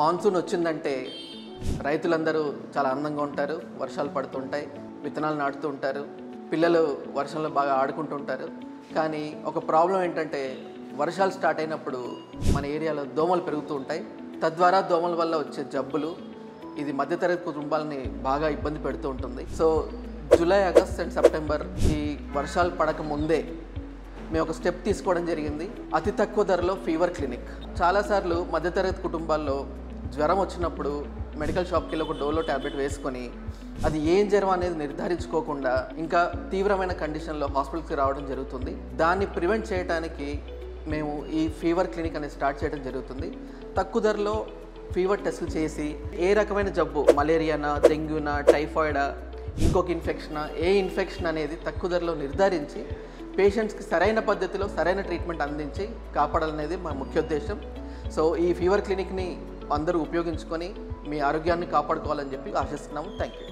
Monsoon వచ్చిందంటే రైతులందరూ చాలా ఆనందంగా ఉంటారు. వర్షాలు పడుతుంటాయి, విత్తనాలు నాటుతూ ఉంటారు, పిల్లలు వర్షంలో బాగా ఆడుకుంటూ ఉంటారు. కానీ ఒక ప్రాబ్లం ఏంటంటే వర్షాలు స్టార్ట్ అయినప్పుడు మన ఏరియాలో దోమలు పెరుగుతూ ఉంటాయి. తద్వారా దోమల వల్ల వచ్చే జబ్బులు ఇది మధ్యతరగతి కుటుంబాలని బాగా ఇబ్బంది పెడుతూ ఉంటుంది. So July, August and September ఈ వర్షాలు పడక ముందే మేము ఒక స్టెప్ తీసుకోవడం జరిగింది. అతి తక్కువ ధరలో ఫీవర్ క్లినిక్. చాలాసార్లు మధ్యతరగతి కుటుంబాల్లో జ్వరం వచ్చినప్పుడు మెడికల్ షాప్కి వెళ్ళి ఒక డోలో ట్యాబ్లెట్ వేసుకొని అది ఏం జ్వరం అనేది నిర్ధారించుకోకుండా ఇంకా తీవ్రమైన కండిషన్లో హాస్పిటల్కి రావడం జరుగుతుంది. దాన్ని ప్రివెంట్ చేయడానికి మేము ఈ ఫీవర్ క్లినిక్ అనేది స్టార్ట్ చేయడం జరుగుతుంది. తక్కువ ధరలో ఫీవర్ టెస్టులు చేసి ఏ రకమైన జబ్బు, మలేరియానా, డెంగ్యూనా, టైఫాయిడా, ఇంకొక ఇన్ఫెక్షనా, ఏ ఇన్ఫెక్షన్ అనేది తక్కువ ధరలో నిర్ధారించి పేషెంట్స్కి సరైన పద్ధతిలో సరైన ట్రీట్మెంట్ అందించి కాపాడాలనేది మా ముఖ్య ఉద్దేశం. సో ఈ ఫీవర్ క్లినిక్ని అందరూ ఉపయోగించుకొని మీ ఆరోగ్యాన్ని కాపాడుకోవాలని చెప్పి ఆశిస్తున్నాము. Thank you.